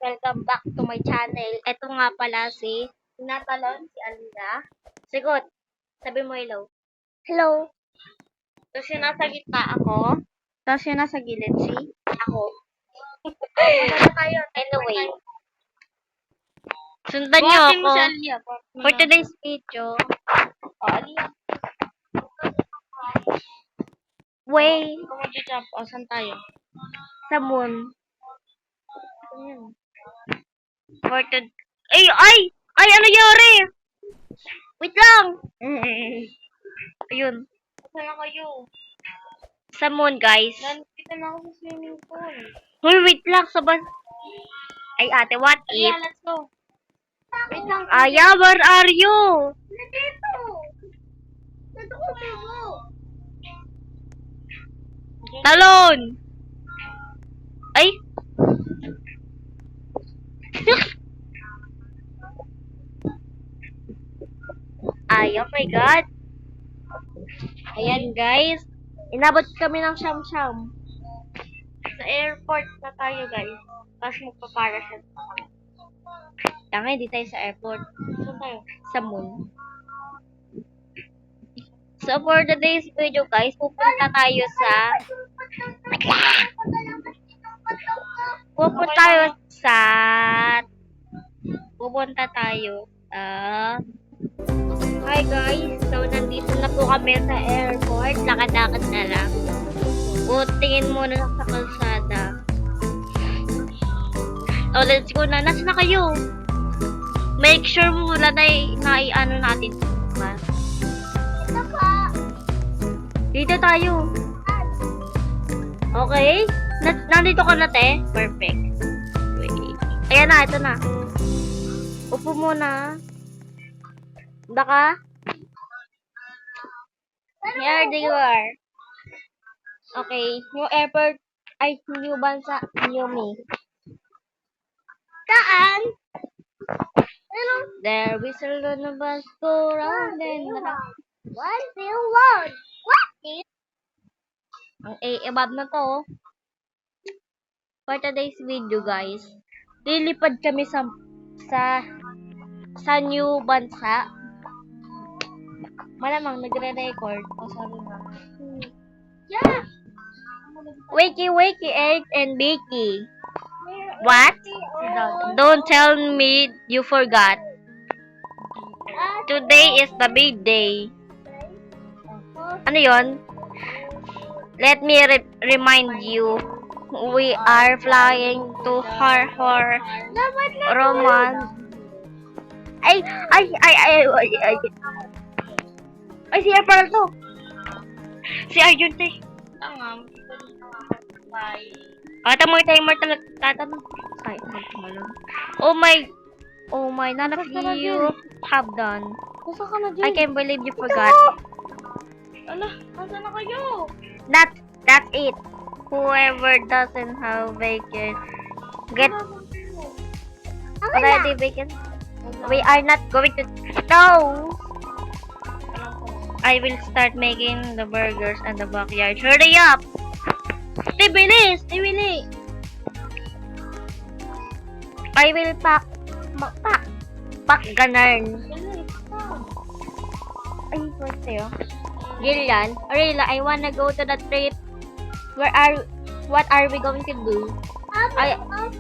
Welcome back to my channel. Ito nga pala si Natalon, si Alina. Sigot, sabi mo hello. Hello. Tapos yung nasa gitna ako. Tapos yung nasa gilid si ako. Anyway. Sundan niyo ako. For today's video. Alia. Way. Saan tayo? Sa moon. For to... Ay! Ano yari? Wait lang! Ayun. Saan na kayo? Sa moon, guys. Nandito na ako sa swimming pool. Hoy, wait lang. Ay, ate, what if? Yeah, let's go. Wait lang. Aya, where are you? Nandito. Nandito ko mo. Talon! Ay! Ay, oh my God. Ayan, guys. Inabot kami ng siyam-siyam. Sa airport na tayo, guys. Tapos magpaparashoot pa kami. Tanga, hindi tayo sa airport. Saan tayo? Sa moon. So, for today's video, guys, pupunta tayo sa... Pupunta tayo sa... Hi guys! So, nandito na po kami sa airport. Lakad-lakad na lang. Tingin muna lang sa kalsada. Oh, let's go na. Nasaan na kayo? Make sure muna na i-ano natin. Diba? Ito pa. Dito tayo. Okay? Nandito ka na, te? Perfect. Wait. Ayan na, ito na. Upo muna. Baka? Here they are. Okay. New airport. Ay, new bansa. New me. Saan? There whistle on the bus go round and round. What do you want? What is? Ang above na to. For today's video, guys. Lilipad kami sa new bansa. Malamang nagre-record. Oh, sorry na. Yeah. Wakey, Eric and Becky. What? Don't tell me you forgot. Today is the big day. Ano yon? Let me remind you. We are flying to Harhor Roman. Ay, si April to. Si Arjun to. Tanga. Bye. Ata mo yung timer talaga. Tatanong. Ay, magtumalong. Oh my, none of you have done. Kusa ka na I can't believe you forgot. Ala, nasa na kayo? That's it. Whoever doesn't have bacon, get ready bacon. We are not going to. No! I will start making the burgers in the backyard. Hurry up! Bilis! I will pack ganarn. Ay, what's sa'yo? Gillian, Arela, I wanna go to the trip. What are we going to do?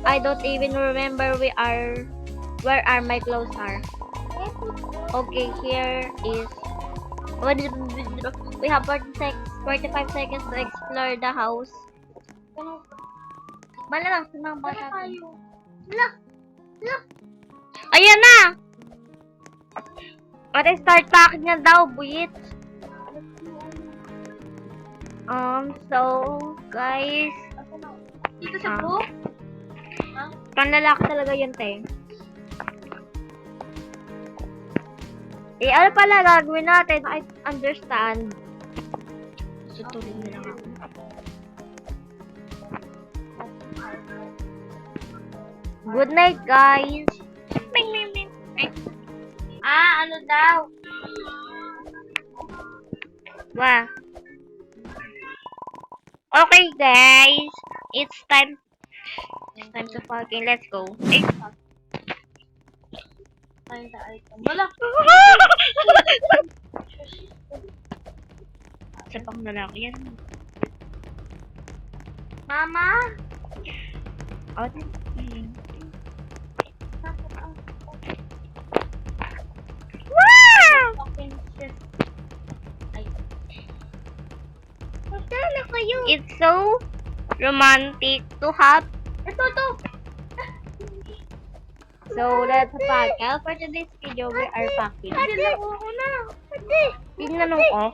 I don't even remember where are my clothes are. Okay, here is we have 45 seconds to explore the house. Bala lang sa mga bata. Look. Ayan na! Ate, start packing na daw, buwit. So, guys. Dito sa book? Panlalaki talaga yun, te. Ano pala gagawin natin? I understand. Sutulin na lang ako. Good night, guys. Ano daw? Wow. Okay, guys. It's time It's time to fucking let's go. Eh. Find the item. Wala! Sa pang lalaki yan. Mama! Out. Wow! Fucking shit. Ay. Magdala kayo. It's so romantic to have. Ito! So, let's pack. For today's video, we are packing. Nakuha ko na. Tingnan mo.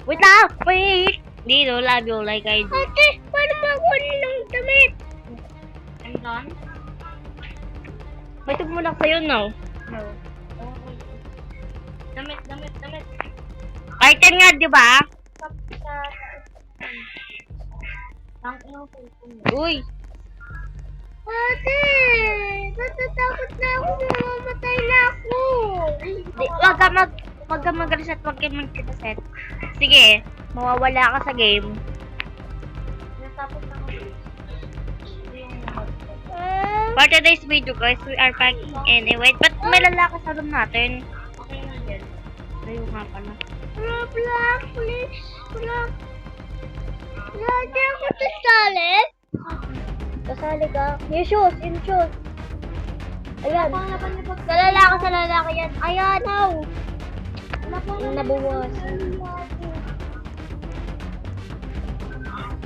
Wait lang! Wait! Dito, love you like I do. Ate, paano ba ako ng damit? I'm done? May mo lang sa'yo, no? No. Damit. Item nga, di ba? Ang ino ko. Uy! Ate! Natatakot na ako. Mamamatay na ako. Wag ka mag-reset, wag ka mag-reset. Sige, mawawala ka sa game. Natakot na ako. For today's video, guys, we are packing anyway. But may lalaki sa room natin. Okay na yan. Ayaw nga pala. Black, please. Black. Lagi ako sasali. Kasali ka. Yung shoes. Ayan. Sa lalaki yan. Ayan, how? Nabuwas.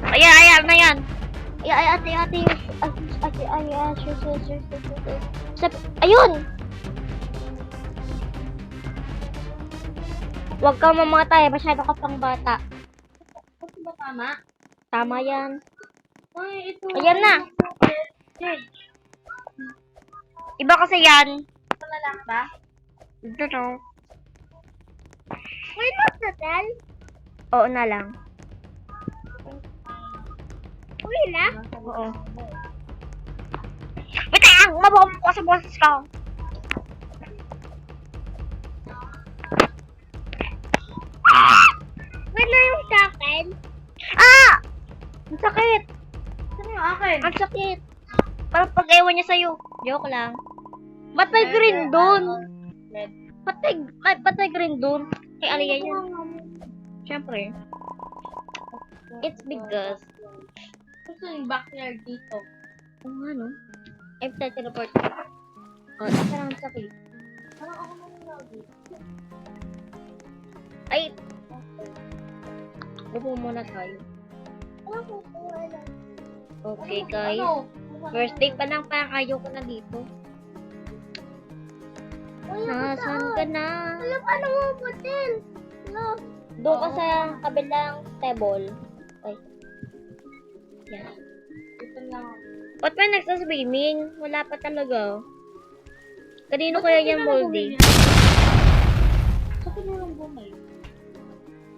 Ayan na yan. Ate. Ayun! Huwag kang mamatay. Masyado ka pang bata. Ito ba tama? Tama yan. Ay, ito. Ayan na. Iba kasi yan. Ito na lang ba? Ito no. Wait, what's the tell? Oo na lang. Uli na? Oo. Wait lang! Mabuha ko sa boses ko. Wait na yung sa akin? Ah! Ang sakit! Saan yung akin? Ang sakit! Parang pag-ewan niya sa'yo. Joke lang. Ba't may green dun? Ba't may green dun? Kay Aliyah yan. Siyempre. It's because... Gusto yung backyard dito. Oo nga no? I'm set to report. Oh, isa lang ang sakit. Parang ako nangyari. Ay! Upo muna tayo. Okay guys. First day pa lang parang ayoko na dito. Nasaan ka na? Alam, paano mo putin? No. Doon ka sa kabilang table. Ay. Yan. Ito lang. Ba't may nagsaswimming? Wala pa talaga. Kanino kaya yung moldy? Sa pinurong bumay.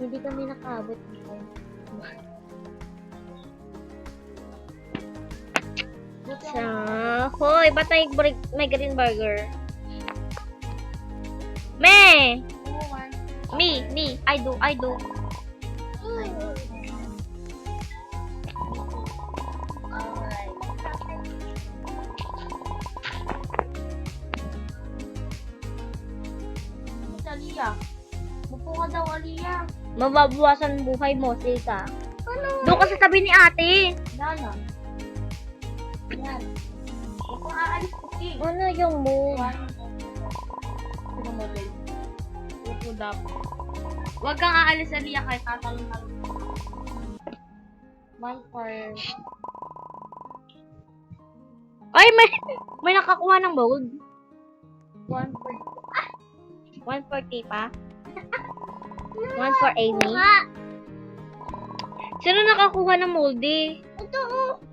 Hindi kami nakaabot dito. Sa... Hoy, ba't may green burger? Me! Me! I do. Alright. Aliyah. Mupo ka daw, Aliyah. Mababawasan buhay mo, Sika. Ano? Doon ka sa tabi ni ate. Dana. Yan. Huwag kang aalis ko, King. Ano yung move? Sino model? Upo dapat. Huwag kang aalis, Aliyah, kahit tatalong-talong. One for... Ay, may nakakuha ng mold. One for... One for Tipa. One for Amy. Sino nakakuha ng moldy? Ito,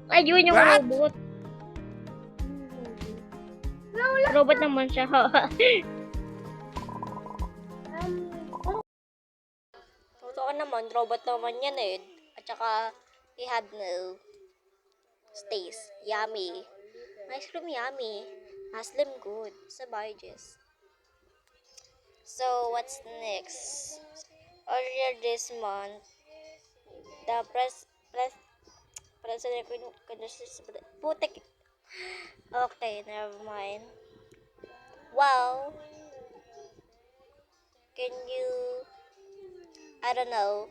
Ayun yung robot. Robot naman siya. Totoo naman, robot naman yan eh. At saka, he had no stays. Yummy. Ice cream yummy. Muslim good. Sabayages. So, what's next? Earlier this month, the Putik. Okay, never mind. Wow. Can you, I don't know,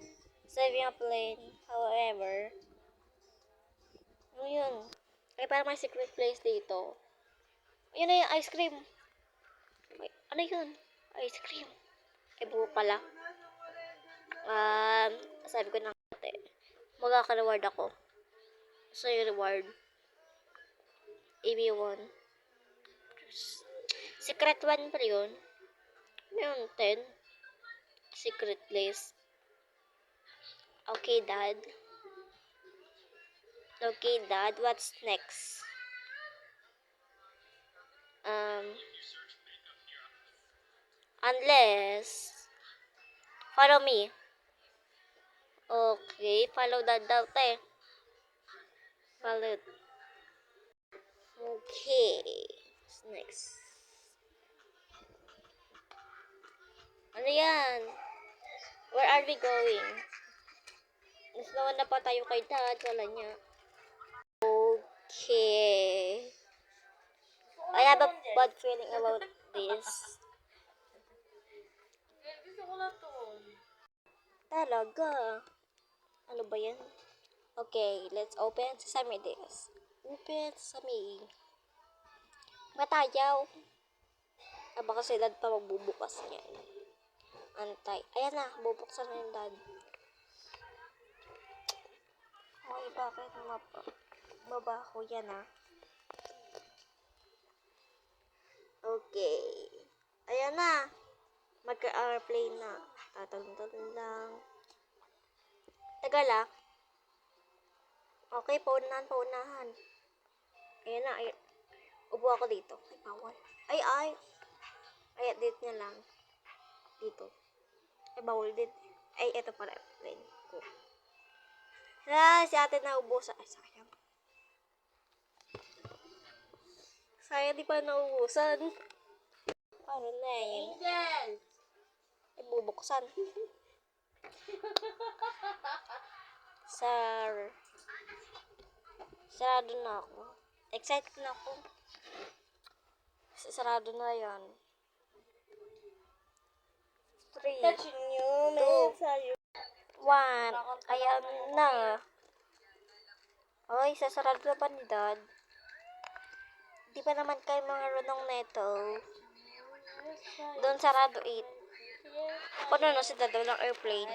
saving a plane, however. Ano yun? Ay, parang may secret place dito. Ayun na yung ice cream. Ay, ano yun? Ice cream. Ay, buo pala. Sabi ko na ate, magkaka-reward ako. So, yung reward. AB1. Secret 1 pa yun. Mayroon 10. Secret place. Okay, Dad. Okay, Dad. What's next? Unless, follow me. Okay, follow Dad daw, te. Follow. Okay. What's next? Ano yan? Where are we going? Mas naman na pa tayo kay Dad. Wala niya. Okay. I have a bad feeling about this. Gusto ko na to. Talaga. Ano ba yan? Okay, let's open Sesame this. Open Sesame. Matayaw. Baka si Dad pa magbubukas niyan. Antay. Ayan na, bubuksan na yung Dad. Okay, bakit mabaho yan Okay. Ayan na. Magka-airplane na. Tatalon lang. Taga lang. Okay, paunahan. Ayan na. Upo ako dito. Ay, bawal. Ay. Dito na lang. Dito. Ay, bawal din. Ay, eto pala. Airplane ko. Si ate na ubusan. Ay, sayang. Sayang, di pa naubusan. Paano na yun? Angel! Ay, bubuksan. Sarado na ako. Excited na ako. Sarado na yan. 3, 2, 1. Ayan na. Ay, sasarado na pa ni Dad. Di pa naman kayo mga runong neto. Doon sarado 8. Paano na si Dad ng airplane?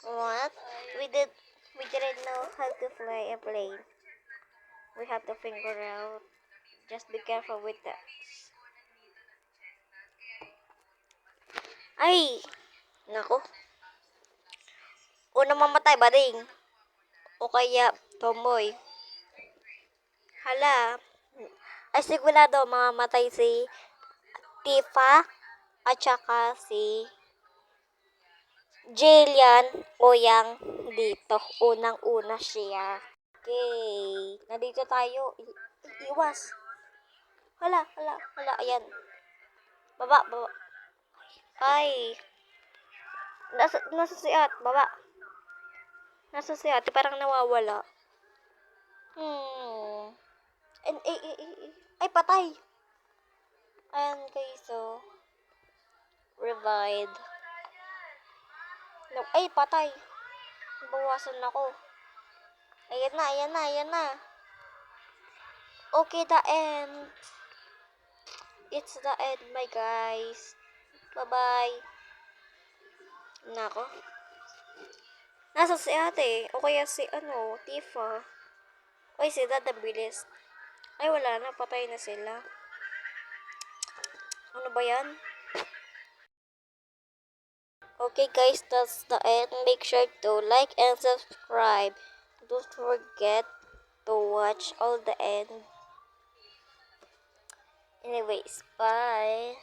What? We didn't know how to fly a plane. We have to figure out. Just be careful with that. Ay! Nako. Una mamatay, bading. O kaya, tomboy. Hala. Ay, sigurado mamamatay si Tifa at saka si Jillian o yang dito. Unang-una siya. Okay. Nandito tayo. Iwas. Hala. Ayan. Baba. Ay. Nasa si At. Baba. Nasa si Ate. Parang nawawala. Ay, patay. Ayan, guys. So, revived. No, ay, patay. Bawasan ako. Ayan na. Okay, the end. It's the end, my guys. Bye-bye. Nako. Nasa si ate. O kaya si, Tifa. Ay, si Dad, bilis. Ay, wala na. Patay na sila. Ano ba yan? Okay, guys. That's the end. Make sure to like and subscribe. Don't forget to watch all the end. Anyways, bye.